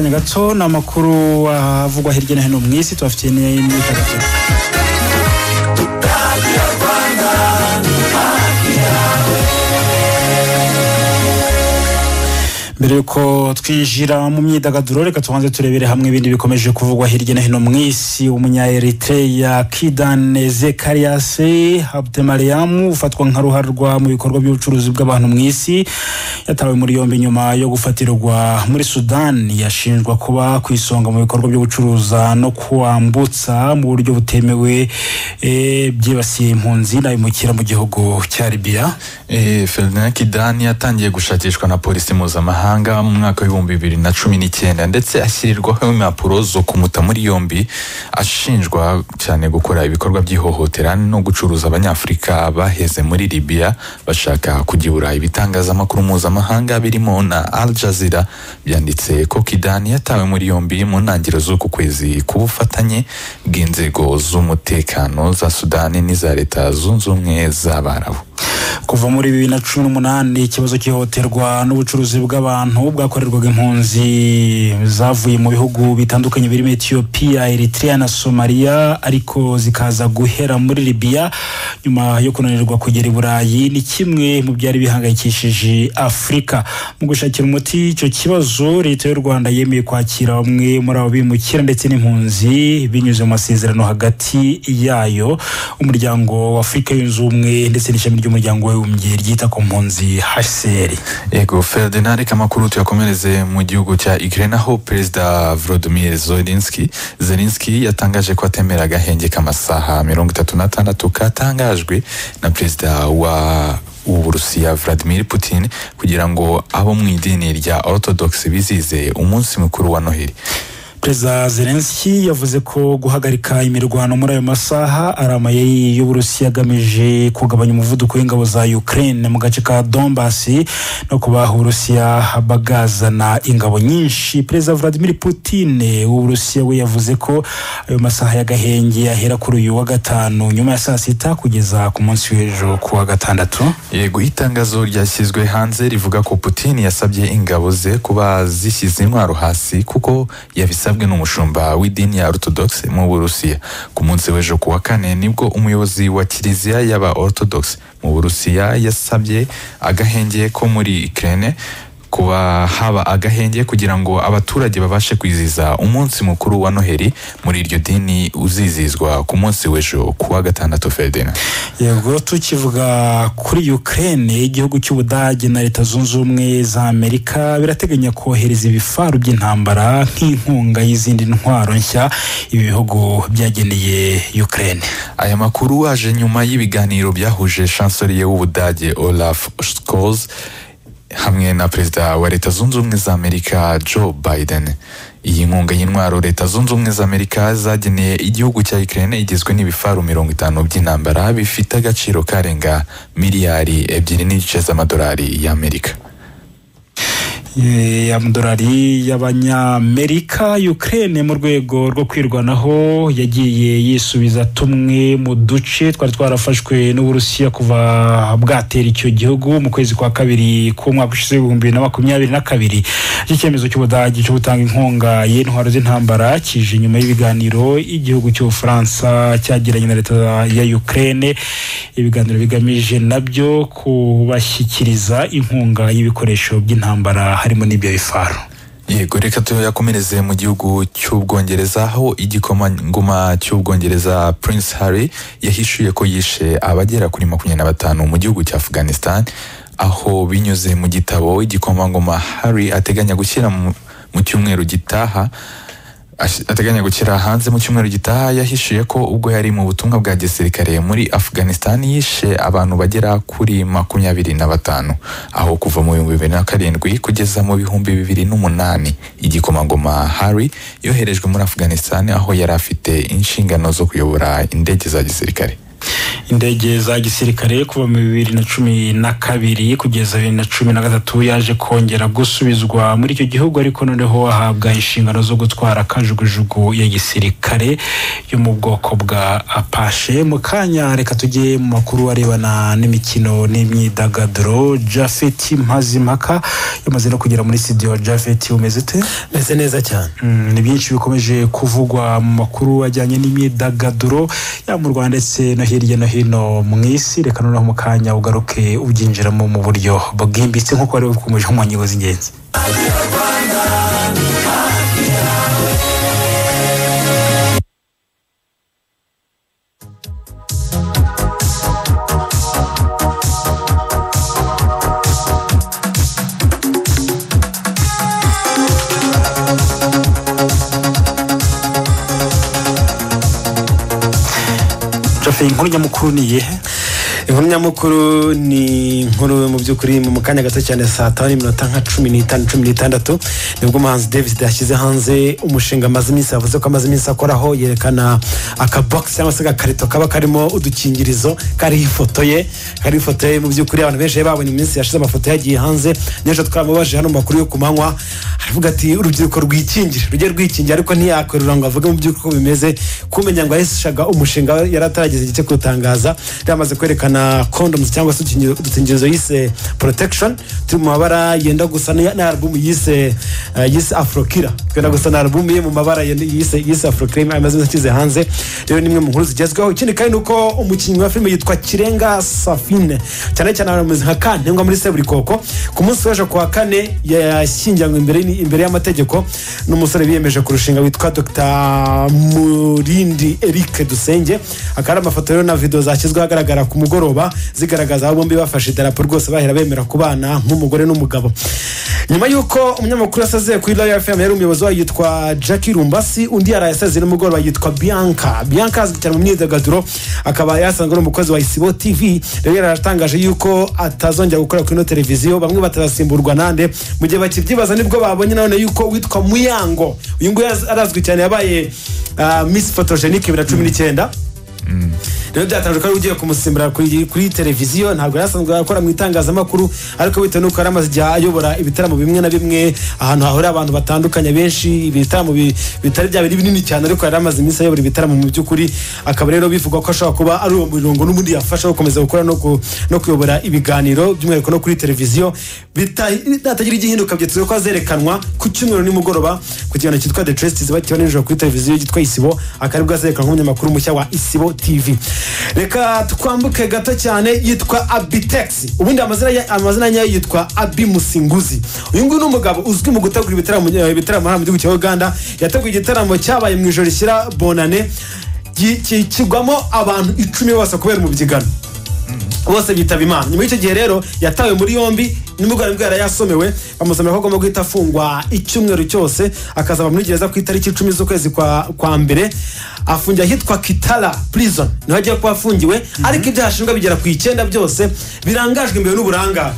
gato n'amakuru avugwa hirya no hino mu isi twafitiye n'imyidagaduro. Mbere yuko twinjira mu myidagaduro reka tubanze turebere hamwe ibindi bikomeje kuvugwa hirya no hino mu isi. Umunya Eritrea Kidan Zekarias Habtemariam ufatwa nka ruharwa mu bikorwa by'ubucuruzi bw'abantu mu isi yatawe muri yombi nyuma yo gufatirwa muri Sudan. Yashinjwa kuba kwisonga mu bikorwa byo gucuruza no kwambutsa mu buryo butemewe byibasiye impunzi n'abimukira mu gihugu cya Libya. Ferdinand Kidan yatangiye gushakishwa na polisi mpuzamahanga mu mwaka wa 2019 ndetse ashyirirwaho impapuro zo kumuta muri yombi ashinjwa cyane gukora ibikorwa by'ihohotera no gucuruza abanyafrika baheze muri Libya bashaka kugibura ibitangazamakuru mpuzamahanga birimo na Al Jazeera byanditse ko Kidan yatawe muri yombi mu ntangiriro z'uku kwezi ku bufatanye bw'inzego z'umutekano za Sudani n'iza Leta Zunze Ubumwe z'Abarabu. Kuva muri 2018 ikibazo cy'ihohoterwa n'ubucuruzi bw'abantu bwakorerwaga impunzi zavuye mu bihugu bitandukanye birimo Ethiopia, Eritrea na Somalia ariko zikaza guhera muri Libya nyuma yo kunanirwa kugera i Burayi ni kimwe mu byari bihangayikishije Afrika. Mu gushakira umuti icyo kibazo Leta y'u Rwanda yemeye kwakira bamwe muri abo bimukira ndetse n'impunzi binyuze mu masezerano hagati yayo umuryango wa Afrika yunze ubumwe ndetse n'ishami ry'umuryango w'abibumbye ryita ku mpunzi HCR. Ego Ferdinand, reka amakuru tuyakomereze mu gihugu cya Ukraine aho Perezida Volodymyr Zelensky yatangaje ko atemera agahenge k'amasaha 36 katangajwe na Perezida wa Uburusiya Vladimir Putin kugira ngo abo mu idini rya Orthodox bizize umunsi mukuru wa Noheli. Perezida Zelensky yavuze ko guhagarika imirwano muri ayo masaha ari amayeri y'Uburusiya agamije kugabanya umuvuduko w'ingabo za Ukraine mu gace ka Donbass no kubaha Uburusiya bagazana ingabo nyinshi. Perezida Vladimir Putin w'Uburusiya we yavuze ko ayo masaha y'agahenge ahera kuri uyu wa gatanu nyuma ya saa sita kugeza ku munsi w'ejo ku wa gatandatu. Yego, itangazo ryashyizwe hanze rivuga ko Putin yasabye ingabo ze kuba zishyize intwaro hasi kuko yabisabwe n'umushumba w'idini ya Orthodox mu Burusiya. Ku munsi w'ejo ku wa kane nibwo umuyobozi wa kiliziya y'aba Orthodox mu Burusiya yasabye agahenge ko muri Ukraine kuba haba agahenge kugira ngo abaturage babashe kwizihiza umunsi mukuru wa Noheli muri iryo dini uzizizwa ku munsi w'ejo ku wa gatandatu. Ferdinand, yego tukivuga kuri Ukraine, igihugu cy'Ubudage na Leta Zunze Ubumwe za Amerika birateganya kohereza ibifaru by'intambara nk'inkunga y'izindi ntwaro nshya ibi bihugu byageneye Ukraine. Aya makuru aje nyuma y'ibiganiro byahuje chancelier w'Ubudage Olaf Scholz hamwe na Perezida wa Leta Zunze Ubumwe za Amerika Joe Biden. Iyi nkunga y'intwaro Leta Zunze Ubumwe za Amerika zageneye igihugu cya Ukraine igizwe n'ibifaru 50 by'intambara bifite agaciro karenga miliyari 2.5 z'amadolari y'Amerika. Amadolari y'abanyamerika. Ukraine mu rwego rwo kwirwanaho yagiye yisubiza tumwe mu duce twari twarafashwe n'Uburusiya kuva bwatera icyo gihugu mu kwezi kwa kabiri ku mwaka ushize 2022. Iki cyemezo cy'Ubudage cyo gutanga inkunga y'intwaro z'intambara kije nyuma y'ibiganiro igihugu cy'Ubufaransa cyagiranye na Leta ya Ukraine. Ibiganiro bigamije nabyo kubashyikiriza inkunga y'ibikoresho by'intambara harimo n'ibyo bifaru. Yego, reka tuyakomereze mu gihugu cy'Ubwongereza aho igikomangoma cy'Ubwongereza Prince Harry yahishuye ko yishe abagera kuri 25 mu gihugu cya Afghanistan, aho binyuze mu gitabo igikomangoma Harry ateganya gushyira mu cyumweru gitaha hanze mu cyumweru gitaha. Yahishuye ko ubwo yari mu butumwa bwa gisirikare muri Afghanistan yishe abantu bagera kuri 25, aho kuva mu 2007 kugeza mu 2008 igikomangoma Harry yoherejwe muri Afghanistan aho yari afite inshingano zo kuyobora indege za gisirikare. indege za gisirikare kuva mu 2012 kugeza 2013 yaje kongera gusubizwa muri icyo gihugu, ariko noneho ahabwa inshingano zo gutwara kajugujugu ya gisirikare yo mu bwoko bwa Apache. Mu kanya reka tujye mu makuru arebana n'imikino n'imyidagaduro. Japhet Mazimaka yamaze no kugera muri studio. Japhet, umeze ute? Meze neza cyane. Ni byinshi bikomeje kuvugwa mu makuru ajyanye n'imyidagaduro ya mu Rwanda ndetse no hirya no hino mu isi. Reka noneho mu kanya ugaruke ubyinjiramo mu buryo bwimbitse nk'uko ari bukomeje mu ngingo z'ingenzi. Inkuru nyamukuru ni iyihe? Inkuru nyamukuru ni inkuru mu by'ukuri mu kanya gato cyane saa 5:15 nibwo umuhanzi Davis yashyize hanze umushinga amaze iminsi, yavuze ko amaze iminsi akoraho, yerekana akabox cyangwa se agakarito kaba karimo udukingirizo, kariho ifoto ye mu by'ukuri abantu benshi babonye iminsi yashize amafoto yagiye hanze. N'ejo twaramubaje hano mu makuru yo kumanywa, aravuga ati urubyiruko rwikingira ariko ntiyakwerura ngo avuge mu by'ukuri bimeze, kumenya ngo yeshaga umushinga yaratarageze igice kutangaza. Yamaze kwerekana condoms cyangwa se udukingirizo yise protection turi mu mabara yenda gusa na album yise Afrokira, yenda gusa na album ye mu mabara yise Afrokira, amaze nshyize hanze. Rero nimwe mu nkuru zigezweho. Ikindi kandi nuko umukinnyi wa filime yitwa Kirenga Safine cyane arameze nka Kantengwa muri Seburikoko, ku munsi w'ejo kuwa kane yashyingiranywe imbere y'amategeko n'umusore biyemeje kurushinga witwa Dr. Murindi Eric Dusenge. Akara amafoto rero na video zashyizwe agaragara ku mugoroba zigaragaza abo bombi bafashe idarapo rwose bahera bemera kubana nk'umugore n'umugabo. Nyuma yuko umunyamakuru yasazeye kuri Royal FM yari umuyobozi wayo yitwa Jackie Rumbasi, undi yarayasazeye n'umugoroba yitwa Bianca azwi cyane mu myidagaduro, akaba yasanzwe ari umukozi wa Isibo TV. Rero yaratangaje yuko atazongera gukora kuri no televiziyo, bamwe batazasimburwa nande mu gihe bakibyibaza nibwo babonye none yuko witwa Muyango, uyu ngo arazwi cyane yabaye Miss Photogenic 2019. Rero byatangaje ko ugiye kumusimbura kuri televiziyo. Ntabwo yasanzwe akora mu itangazamakuru, ariko bitewe nuko aramaze igihe ayobora ibitaramo bimwe na bimwe ahantu hahora abantu batandukanye benshi, ibitaramo bitari bya binini cyane, ariko yaramaze iminsi ayobora ibitaramo mu by'ukuri. Akaba rero bivuga ko ashobora kuba ari uwo murongo n'ubundi yafasha gukomeza gukora no kuyobora ibiganiro by'umwihariko no kuri televiziyo bitagira igihinduka. Byitezwe ko azerekanwa ku cyumweru nimugoroba ku kiganiro cyitwa The Trace ziba nijoro kuri televiziyo yitwa Isibo, akaribwo azerekanwa nk'umunyamakuru mushya wa Isibo TV. Reka twambuke gato cyane, yitwa Abitex, ubundi amazina yayo yitwa Abi Musinguzi. Uyu nguyu ni umugabo uzwi mu gutegura ibitaramo hano mu gihugu cya Uganda. Yateguye igitaramo cyabaye mu ijoro rishyira bonane, kigwamo abantu 10 bose kubera umubyigano, bose bitaba Imana. Nyuma y'icyo gihe rero yatawe muri yombi, nimugoroba bwara yasomewe, bamusomera ko agomba guhita afungwa icyumweru cyose, akazaba muri gereza ku itariki 10 z'ukwezi kwa mbere. Afungiye ahitwa Kitala Prison, niho agiye kuba afungiwe. Ariko ibyo hashinjwa bigera ku 9 byose birangajwe imbere n'uburangare.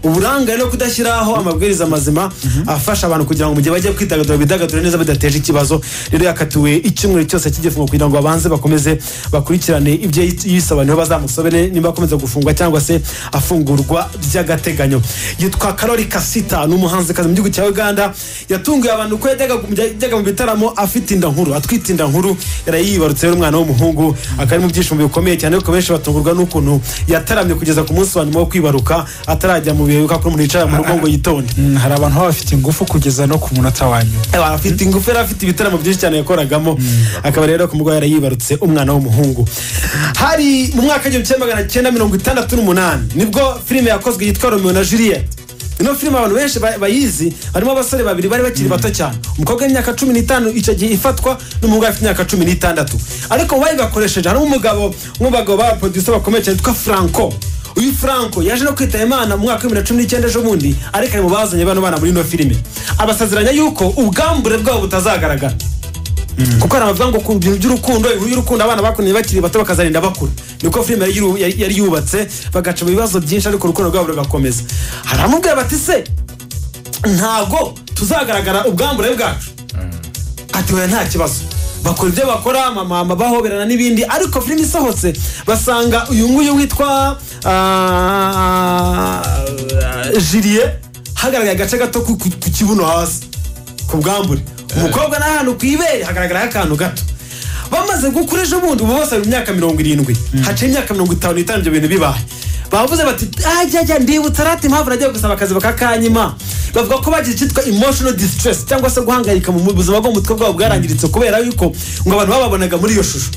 Uburanga no kudashyiraho amabwiriza mazima afasha abantu kugira ngo mu gihe bajye kwidagadura neza bidateje ikibazo. Rero yakatuwe icyumweru cyose cy'igifungo kugira ngo abanze bakomeze bakurikirane ibyo yisobanura bazamusobere nimba akomeza gufungwa cyangwa se afungurwa by'agateganyo. Yitwa Karoli Kasita, n'umuhanzi kazi mu gihugu cya Uganda. Yatunguye abantu ko yajyaga mu bitaramo afite inda nkuru, atwite inda nkuru, yarayibarutse n'umwana w'umuhungu. Akari mu byishimo bikomeye cyane ko benshi batungurwa n'ukuntu yataramye kugeza ku munsi wa nyuma wo kwibaruka atarajya mu bihe ko umuntu yicara mu rugo ngo yitonde. Hari abantu baba bafite ingufu kugeza no ku munota wanyu. Afite ingufu, afite ibitaramo byinshi cyane yakoragamo. Akaba rero ku mugabo yarayibarutse umwana w'umuhungu. Hari mu mwaka w'1968 nibwo filime yakozwe yitwa Romeo na Juliet. Ino filime abantu benshi bayizi, harimo abasore babiri bari bakiri bato cyane, umukobwa w'imyaka 15 icyo gihe ifatwa n'umugabo afite imyaka 16. Ariko bayibakoresheje harimo umugabo ba producer bakomeye cyane yitwa Franco. Uyu Franco yaje no kwitaba Imana mu mwaka wa 2019 ejo bundi, ariko ari mu bazanye bano bana muri ino filime. Abasaziranya yuko ubwambure bwabo butazagaragara, kuko aravuga ngo ku bintu by'urukundo, inkuru y'urukundo abana bakunye bakiri bato bakazarinda bakura. Niko filime yari yubatse, bagaca mu bibazo byinshi ariko urukundo rwabo rugakomeza. Haramubwira bati se ntago tuzagaragara ubwambure bwacu. Ati we nta kibazo. bakora ibyo bakora mama bahoberana n'ibindi ariko filime isohotse basanga uyu nguyu witwa Julie hagaragaye agace gato ku kibuno hasi ku bwambure umukobwa n'ahantu ku ibere hagaragara akantu gato bamaze gukura ejo bundi ubu bose mu myaka 70 haciye imyaka 55 ibyo bintu bibaye bavuze bati ajya ndibutsa rati impamvu nagiye gusaba akazi bakakanyima bavuga ko bagize cyitwa emotional distress cyangwa se guhangayika mu buzima bwo mutwe bwabo bwarangiritse kubera yuko ngo abantu bababonaga muri iyo shusho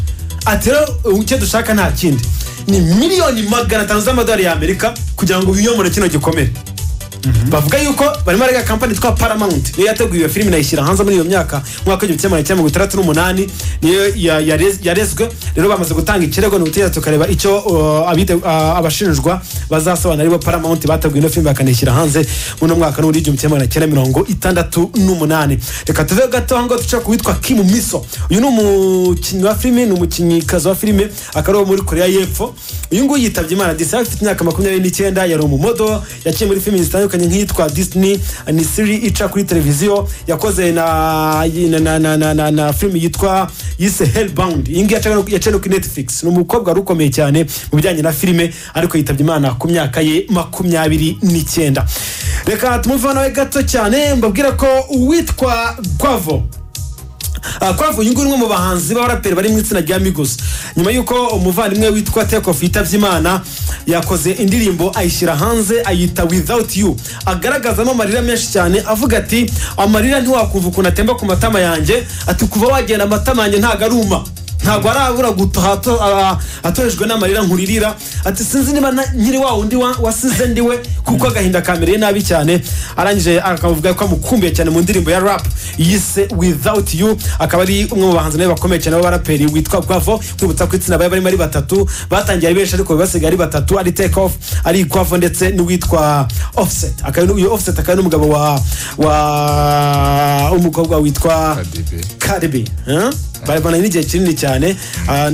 ati rero icyo dushaka nta kindi ni miliyoni 500 z'amadolari y'Amerika kugira ngo biyomore kino gikomere bavuga yuko barimo arega company twa Paramount niyo yateguye film nayishyira hanze muri iyo myaka mwaka w'1968 niyo yarezwe rero bamaze gutanga ikirego no guteza tukareba icyo abashinjwa bazasobanura aribo Paramount bateguye no film bakanishyira hanze mu mwaka w'1968 reka tuve gato ngo tuca kuwitwa Kim Miso uyu ni umukinnyi wa film ni umukinnyikazi wa film akaro muri Korea y'Epfo uyu ngo yitabye Imana disa afite imyaka 29 yari umumodo yaciye muri film zitandukanye nk'itwa Disney ni series ica kuri televiziyo yakoze na film yitwa yise Hellbound ingi yaca no kuri Netflix n'umukobwa rukomeye cyane mu bijyanye na filime ariko yitabye Imana ku myaka ye 29 reka tumuvana we gato cyane mbabwira ko uwitwa Quavo uyu nguyu mu bahanzi b'abaraperi bari mu itsinda rya Migos nyuma yuko umuvandimwe witwa Takeoff yitabye Imana yakoze indirimbo ayishyira hanze ayita Without You agaragazamo amarira menshi cyane avuga ati amarira ntiwakumva ukuntu atemba ku matama yanjye ati kuva wagenda amatama yanjye ntagaruma ntago arabura gutohato atorejwe n'amarira nkuririra ati sinzi niba nyiri wa undi wasize ndiwe kuko agahinda kamereye nabi cyane arangije akavuga ko amukumbuye cyane mu ndirimbo ya rap yise Without You akaba ari umwe mu bahanzi nabe bakomeye cyane b'abaraperi witwa Quavo kwibutsa ko itsinda bari muri batatu batangiye ari benshi ariko basigaye ari batatu ari Takeoff ari Quavo ndetse n'uwitwa Offset akaba uyu Offset akaba n'umugabo wa umukobwa witwa Cardi B barabana n'igihe kinini cyane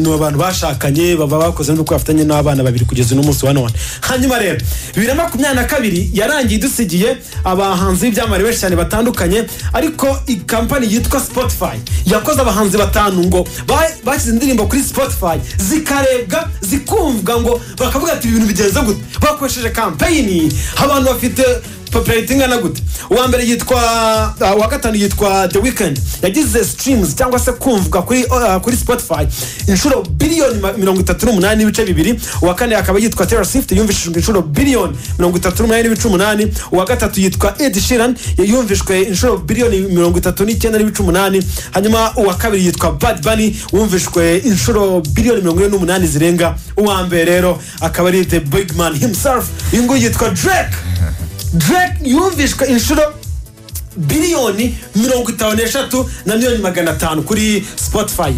no abantu bashakanye baba bakoze no kwafatanya n'abana babiri kugeza no munsi wa none hanyuma rero 2022 yarangiye dusigiye abahanzi b'ibyamare benshi cyane batandukanye ariko company yitwa Spotify yakoze abahanzi batanu ngo bashyize indirimbo kuri Spotify zikarebwa zikumvwa ngo bakavuga ati ibintu bigenze gute bakoresheje campaign abantu bafite popularity ngana gute uwa mbere yitwa wa gatanu yitwa The Weeknd yagize streams cyangwa se kumvuga kuri Spotify inshuro billion 38.2 uwa kane akaba yitwa Taylor Swift yumvishijwe inshuro billion 38.8 uwa gatatu yitwa Ed Sheeran yumvishwe inshuro billion 39.8 hanyuma uwa kabiri yitwa Bad Bunny wumvishwe inshuro billion 48 zirenga uwa mbere rero akaba ari the big man himself ingo yitwa Drake yumvishwe inshuro biliyoni 53 na miliyoni 500 kuri Spotify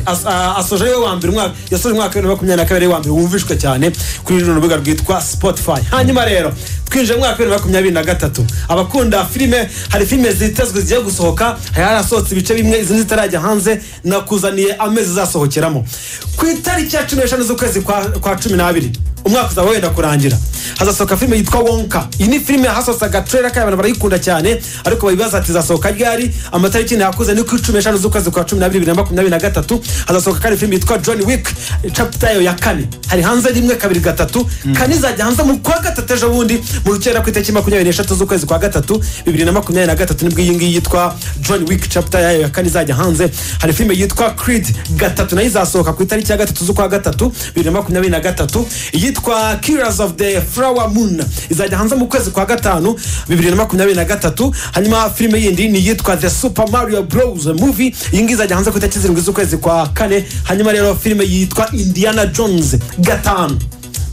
asoje we wa mbere umwaka yasoje umwaka wa 2022 wa mbere wumvishwe cyane kuri runo rubuga rwitwa Spotify hanyuma rero twinje mu mwaka wa 2023 abakunda filime hari filime zitezwe zigiye gusohoka harasohotse ibice bimwe izindi zitarajya hanze nakuzaniye amezi zasohokeramo ku itariki ya 15 z'ukwezi kwa 12 umwaka uzaba wenda kurangira hazasohoka filime yitwa Wonka iyi ni filime hasohoka trailer kandi abantu barayikunda cyane ariko bayibaza ati zasohoka ryari amatariki nakuze ni ku 15 z'ukwezi kwa 12 2023 hazasohoka kandi filime yitwa John Wick chapter ya 4 hari hanze rimwe kabiri gatatu kandi izajya hanze mu kwa gatatu ejo bundi mu rukera ku itariki 23 z'ukwezi kwa gatatu 2023 nibwo iyi ngiyi yitwa John Wick chapter ya 4 izajya hanze hari filime yitwa Creed gatatu nayo izasohoka ku itariki ya 3 z'ukwa gatatu 2023 yitwa Killers of the Flower Moon izajya hanze mu kwezi kwa gatanu 2023 hanyuma filime yindi ni yitwa The Super Mario Bros movie yingi izajya hanze ku itariki 7 z'ukwezi kwa 4 hanyuma rero filime yitwa Indiana Jones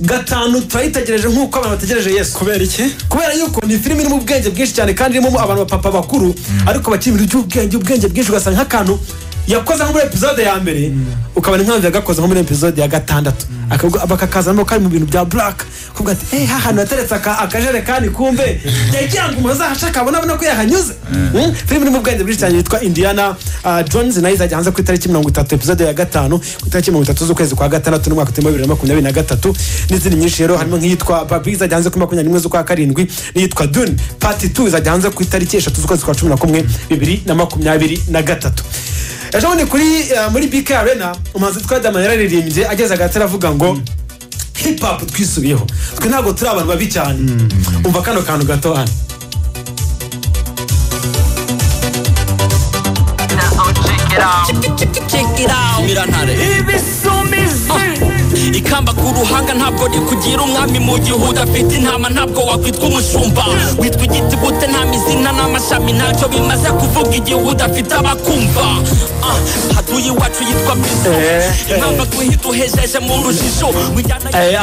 gatanu turayitegereje nk'uko abantu bategereje Yesu kubera iki kubera yuko ni filime iri mu bwenge bwinshi cyane kandi irimo abantu bapapa bakuru ariko bakimira ubwenge bwinshi ugasanga nk'akantu yakoze nko muri episode ya mbere ukabona impamvu yagakoze nko muri episode ya 6 bakakazamo kari mu bintu bya black kuvuga ati hano yateretse akajerekani kumbe yagira ngo umuza hashaka abona ko yahanyuze filime iri mu bwenge bwinshi cyane yitwa Indiana Jones nayo izajya hanze ku itariki 30 episode ya 5 ku itariki 30 z'ukwezi kwa 6 n'umwaka wa 2023 n'izindi nyinshi rero harimo nk'iyitwa Barbie izajya hanze ku 21 z'ukwa 7 n'iyitwa Dune Part 2 izajya hanze ku itariki 3 z'ukwezi kwa 11 2023 ejo bundi muri BK Arena umuhanzi twa Diamond yararirimbye ageze hagati aravuga ngo hip hop twisubiyeho twe ntabwo turi abantu babi cyane umva kano kantu gato hano check it out mirantare ikamba ku ruhanga ntabwo rikugira umwami mu gihe udafite intama ntabwo wakwitwa umushumba witwa igiti gute nta mizina n'amashami ntacyo bimaze kuvuga igihe udafite abakumva hatuye iwacu yitwa Bizo impamvu guhita uhejeje mu rujijo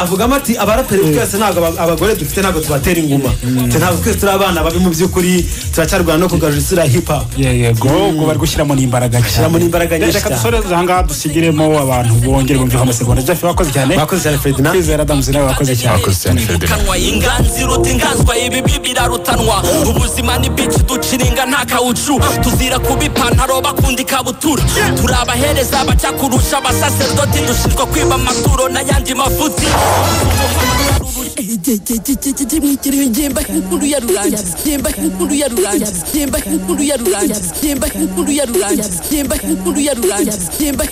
avugamo ati abaraperi twese ntabwo abagore dufite ntabwo tubatera inguma ntabwo twese turi abana babi mu by'ukuri turacyarwana no kugarura isura ya hip hop yego ubwo bari gushyiramo n'imbaraga nyinshi reka dusoreze ahangaha dusigiremo abantu bongere bumve amasegonda Jeff wakoze cyane Ferdinand Kwizera Adams nawe wakoze cyane kanwa inganzi rutinganzwa ibi birarutanwa ubuzima ni bitch duciringa nta kauchu tuzira kubipantaro bakunda ikabutura turabahereza abaca kurusha abasaserdoti dushinzwe kwiba amaturo n'ayandi mafuti mwikiriwe njemba inkuru ya rurangiza njemba inkuru ya rurangiza njemba inkuru ya rurangiza njemba inkuru ya rurangiza njemba inkuru ya rurangiza njemba